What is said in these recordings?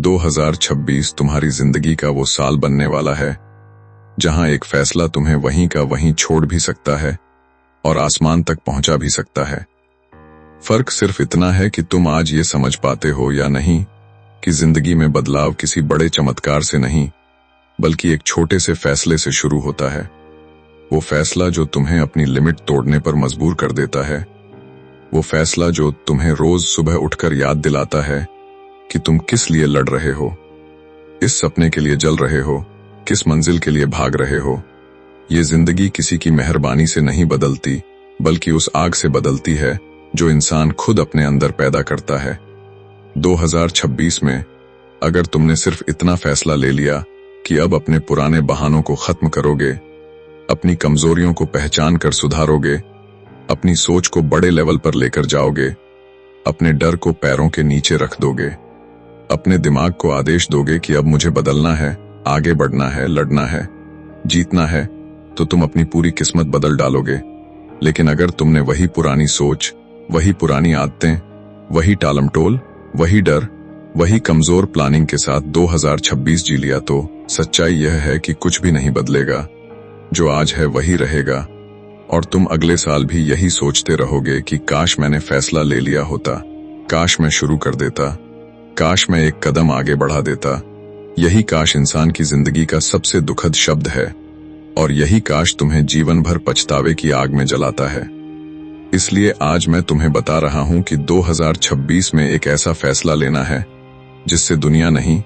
2026 तुम्हारी जिंदगी का वो साल बनने वाला है जहां एक फैसला तुम्हें वहीं का वहीं छोड़ भी सकता है और आसमान तक पहुंचा भी सकता है। फर्क सिर्फ इतना है कि तुम आज ये समझ पाते हो या नहीं कि जिंदगी में बदलाव किसी बड़े चमत्कार से नहीं बल्कि एक छोटे से फैसले से शुरू होता है। वो फैसला जो तुम्हें अपनी लिमिट तोड़ने पर मजबूर कर देता है। वो फैसला जो तुम्हें रोज सुबह उठकर याद दिलाता है कि तुम किस लिए लड़ रहे हो, किस सपने के लिए जल रहे हो, किस मंजिल के लिए भाग रहे हो। ये जिंदगी किसी की मेहरबानी से नहीं बदलती बल्कि उस आग से बदलती है जो इंसान खुद अपने अंदर पैदा करता है। 2026 में अगर तुमने सिर्फ इतना फैसला ले लिया कि अब अपने पुराने बहानों को खत्म करोगे, अपनी कमजोरियों को पहचान कर सुधारोगे, अपनी सोच को बड़े लेवल पर लेकर जाओगे, अपने डर को पैरों के नीचे रख दोगे, अपने दिमाग को आदेश दोगे कि अब मुझे बदलना है, आगे बढ़ना है, लड़ना है, जीतना है, तो तुम अपनी पूरी किस्मत बदल डालोगे। लेकिन अगर तुमने वही पुरानी सोच, वही पुरानी आदतें, वही टालमटोल, वही डर, वही कमजोर प्लानिंग के साथ 2026 जी लिया तो सच्चाई यह है कि कुछ भी नहीं बदलेगा। जो आज है वही रहेगा और तुम अगले साल भी यही सोचते रहोगे कि काश मैंने फैसला ले लिया होता, काश मैं शुरू कर देता, काश मैं एक कदम आगे बढ़ा देता। यही काश इंसान की जिंदगी का सबसे दुखद शब्द है और यही काश तुम्हें जीवन भर पछतावे की आग में जलाता है। इसलिए आज मैं तुम्हें बता रहा हूं कि 2026 में एक ऐसा फैसला लेना है जिससे दुनिया नहीं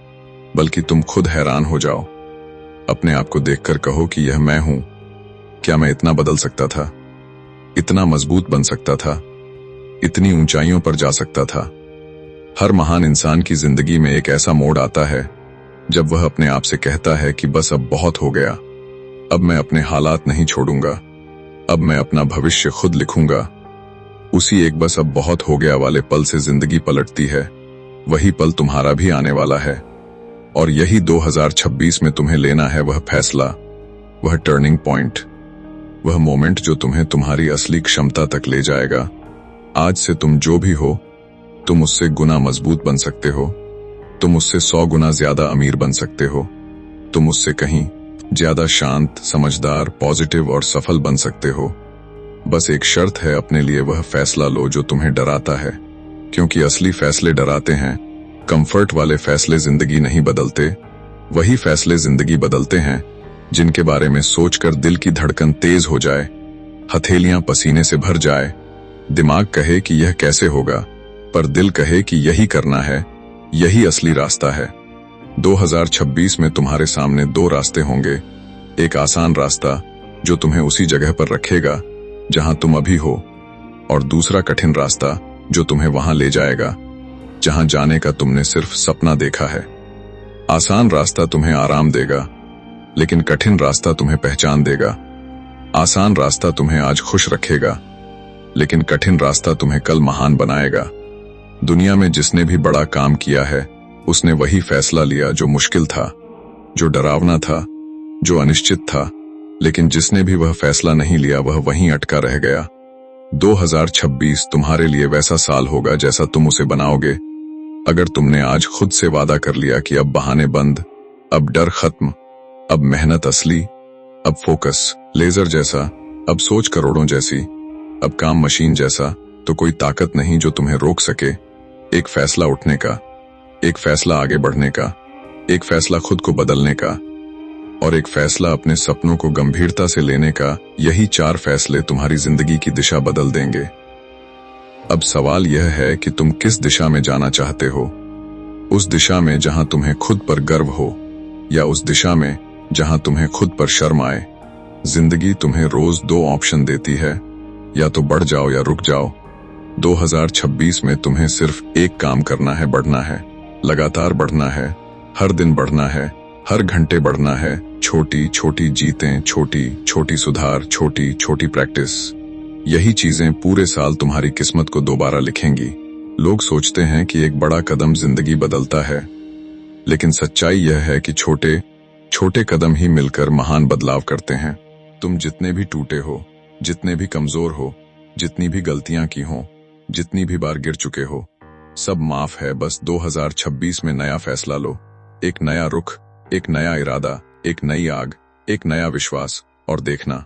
बल्कि तुम खुद हैरान हो जाओ। अपने आप को देखकर कहो कि यह मैं हूं। क्या मैं इतना बदल सकता था, इतना मजबूत बन सकता था, इतनी ऊंचाइयों पर जा सकता था। हर महान इंसान की जिंदगी में एक ऐसा मोड़ आता है जब वह अपने आप से कहता है कि बस अब बहुत हो गया, अब मैं अपने हालात नहीं छोड़ूंगा, अब मैं अपना भविष्य खुद लिखूंगा। उसी एक बस अब बहुत हो गया वाले पल से जिंदगी पलटती है। वही पल तुम्हारा भी आने वाला है और यही 2026 में तुम्हें लेना है वह फैसला, वह टर्निंग पॉइंट, वह मोमेंट जो तुम्हें तुम्हारी असली क्षमता तक ले जाएगा। आज से तुम जो भी हो, तुम उससे गुना मजबूत बन सकते हो, तुम उससे 100 गुना ज्यादा अमीर बन सकते हो, तुम उससे कहीं ज्यादा शांत, समझदार, पॉजिटिव और सफल बन सकते हो। बस एक शर्त है, अपने लिए वह फैसला लो जो तुम्हें डराता है, क्योंकि असली फैसले डराते हैं। कंफर्ट वाले फैसले जिंदगी नहीं बदलते, वही फैसले जिंदगी बदलते हैं जिनके बारे में सोचकर दिल की धड़कन तेज हो जाए, हथेलियां पसीने से भर जाए, दिमाग कहे कि यह कैसे होगा, पर दिल कहे कि यही करना है, यही असली रास्ता है। 2026 में तुम्हारे सामने 2 रास्ते होंगे। एक आसान रास्ता जो तुम्हें उसी जगह पर रखेगा जहां तुम अभी हो, और दूसरा कठिन रास्ता जो तुम्हें वहां ले जाएगा जहां जाने का तुमने सिर्फ सपना देखा है। आसान रास्ता तुम्हें आराम देगा, लेकिन कठिन रास्ता तुम्हें पहचान देगा। आसान रास्ता तुम्हें आज खुश रखेगा, लेकिन कठिन रास्ता तुम्हें कल महान बनाएगा। दुनिया में जिसने भी बड़ा काम किया है, उसने वही फैसला लिया जो मुश्किल था, जो डरावना था, जो अनिश्चित था, लेकिन जिसने भी वह फैसला नहीं लिया वह वहीं अटका रह गया। 2026 तुम्हारे लिए वैसा साल होगा जैसा तुम उसे बनाओगे। अगर तुमने आज खुद से वादा कर लिया कि अब बहाने बंद, अब डर खत्म, अब मेहनत असली, अब फोकस लेजर जैसा, अब सोच करोड़ों जैसी, अब काम मशीन जैसा, तो कोई ताकत नहीं जो तुम्हें रोक सके। एक फैसला उठने का, एक फैसला आगे बढ़ने का, एक फैसला खुद को बदलने का और एक फैसला अपने सपनों को गंभीरता से लेने का। यही 4 फैसले तुम्हारी जिंदगी की दिशा बदल देंगे। अब सवाल यह है कि तुम किस दिशा में जाना चाहते हो। उस दिशा में जहां तुम्हें खुद पर गर्व हो, या उस दिशा में जहां तुम्हें खुद पर शर्म आए। जिंदगी तुम्हें रोज 2 ऑप्शन देती है, या तो बढ़ जाओ या रुक जाओ। 2026 में तुम्हें सिर्फ एक काम करना है, बढ़ना है, लगातार बढ़ना है, हर दिन बढ़ना है, हर घंटे बढ़ना है। छोटी छोटी जीतें, छोटी छोटी सुधार, छोटी छोटी प्रैक्टिस, यही चीजें पूरे साल तुम्हारी किस्मत को दोबारा लिखेंगी। लोग सोचते हैं कि एक बड़ा कदम जिंदगी बदलता है, लेकिन सच्चाई यह है कि छोटे छोटे कदम ही मिलकर महान बदलाव करते हैं। तुम जितने भी टूटे हो, जितने भी कमजोर हो, जितनी भी गलतियां की हो, जितनी भी बार गिर चुके हो, सब माफ है, बस 2026 में नया फैसला लो। एक नया रुख, एक नया इरादा, एक नई आग, एक नया विश्वास। और देखना,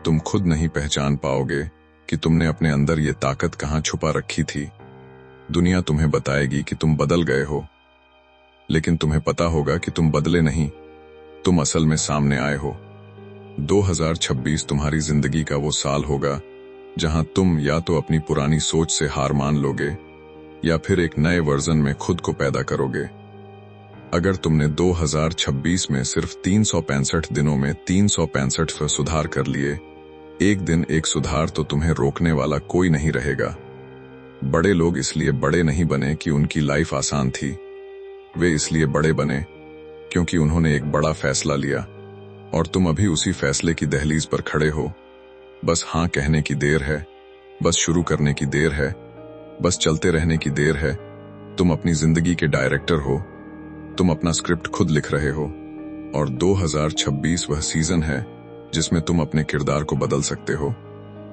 तुम खुद नहीं पहचान पाओगे कि तुमने अपने अंदर ये ताकत कहाँ छुपा रखी थी। दुनिया तुम्हें बताएगी कि तुम बदल गए हो, लेकिन तुम्हें पता होगा कि तुम बदले नहीं, तुम असल में सामने आए हो। 2026 तुम्हारी जिंदगी का वो साल होगा जहां तुम या तो अपनी पुरानी सोच से हार मान लोगे या फिर एक नए वर्जन में खुद को पैदा करोगे। अगर तुमने 2026 में सिर्फ 365 दिनों में 365 सुधार कर लिए, एक दिन एक सुधार, तो तुम्हें रोकने वाला कोई नहीं रहेगा। बड़े लोग इसलिए बड़े नहीं बने कि उनकी लाइफ आसान थी, वे इसलिए बड़े बने क्योंकि उन्होंने एक बड़ा फैसला लिया। और तुम अभी उसी फैसले की दहलीज पर खड़े हो। बस हाँ कहने की देर है, बस शुरू करने की देर है, बस चलते रहने की देर है। तुम अपनी जिंदगी के डायरेक्टर हो, तुम अपना स्क्रिप्ट खुद लिख रहे हो। और 2026 वह सीजन है जिसमें तुम अपने किरदार को बदल सकते हो,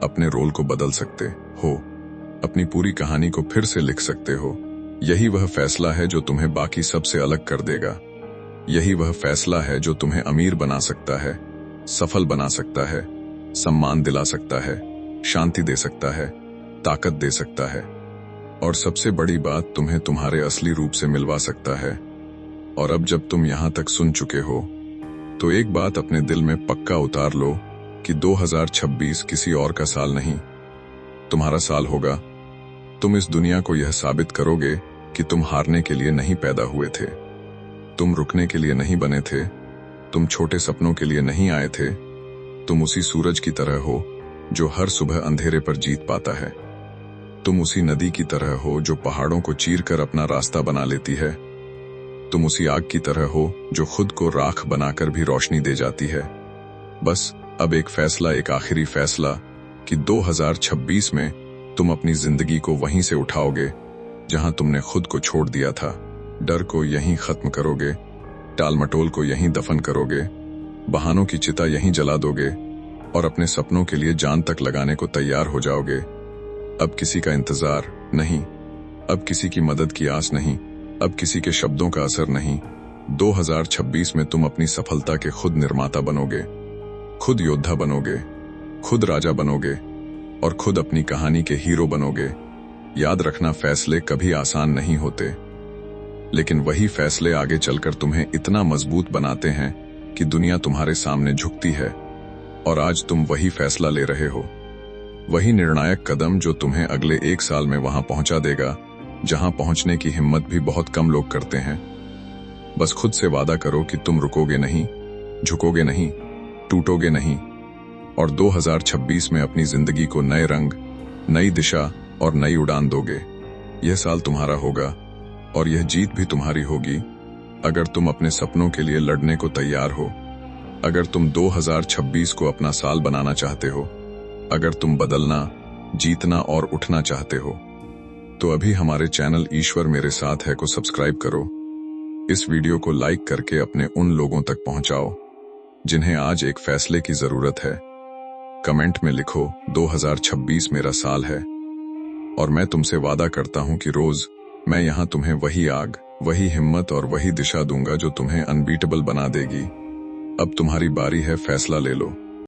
अपने रोल को बदल सकते हो, अपनी पूरी कहानी को फिर से लिख सकते हो। यही वह फैसला है जो तुम्हें बाकी सबसे अलग कर देगा। यही वह फैसला है जो तुम्हें अमीर बना सकता है, सफल बना सकता है, सम्मान दिला सकता है, शांति दे सकता है, ताकत दे सकता है, और सबसे बड़ी बात, तुम्हें तुम्हारे असली रूप से मिलवा सकता है। और अब जब तुम यहां तक सुन चुके हो, तो एक बात अपने दिल में पक्का उतार लो कि 2026 किसी और का साल नहीं, तुम्हारा साल होगा। तुम इस दुनिया को यह साबित करोगे कि तुम हारने के लिए नहीं पैदा हुए थे, तुम रुकने के लिए नहीं बने थे, तुम छोटे सपनों के लिए नहीं आए थे। तुम उसी सूरज की तरह हो जो हर सुबह अंधेरे पर जीत पाता है। तुम उसी नदी की तरह हो जो पहाड़ों को चीरकर अपना रास्ता बना लेती है। तुम उसी आग की तरह हो जो खुद को राख बनाकर भी रोशनी दे जाती है। बस अब एक फैसला, एक आखिरी फैसला कि 2026 में तुम अपनी जिंदगी को वहीं से उठाओगे जहां तुमने खुद को छोड़ दिया था। डर को यहीं खत्म करोगे, टाल मटोल को यहीं दफन करोगे, बहानों की चिता यहीं जला दोगे और अपने सपनों के लिए जान तक लगाने को तैयार हो जाओगे। अब किसी का इंतजार नहीं, अब किसी की मदद की आस नहीं, अब किसी के शब्दों का असर नहीं। 2026 में तुम अपनी सफलता के खुद निर्माता बनोगे, खुद योद्धा बनोगे, खुद राजा बनोगे और खुद अपनी कहानी के हीरो बनोगे। याद रखना, फैसले कभी आसान नहीं होते, लेकिन वही फैसले आगे चलकर तुम्हें इतना मजबूत बनाते हैं कि दुनिया तुम्हारे सामने झुकती है। और आज तुम वही फैसला ले रहे हो, वही निर्णायक कदम जो तुम्हें अगले एक साल में वहां पहुंचा देगा जहां पहुंचने की हिम्मत भी बहुत कम लोग करते हैं। बस खुद से वादा करो कि तुम रुकोगे नहीं, झुकोगे नहीं, टूटोगे नहीं और 2026 में अपनी जिंदगी को नए रंग, नई दिशा और नई उड़ान दोगे। यह साल तुम्हारा होगा और यह जीत भी तुम्हारी होगी अगर तुम अपने सपनों के लिए लड़ने को तैयार हो, अगर तुम 2026 को अपना साल बनाना चाहते हो, अगर तुम बदलना, जीतना और उठना चाहते हो, तो अभी हमारे चैनल ईश्वर मेरे साथ है को सब्सक्राइब करो। इस वीडियो को लाइक करके अपने उन लोगों तक पहुंचाओ जिन्हें आज एक फैसले की जरूरत है। कमेंट में लिखो 2026 मेरा साल है और मैं तुमसे वादा करता हूं कि रोज मैं यहां तुम्हें वही आग, वही हिम्मत और वही दिशा दूंगा जो तुम्हें अनबीटेबल बना देगी। अब तुम्हारी बारी है, फैसला ले लो।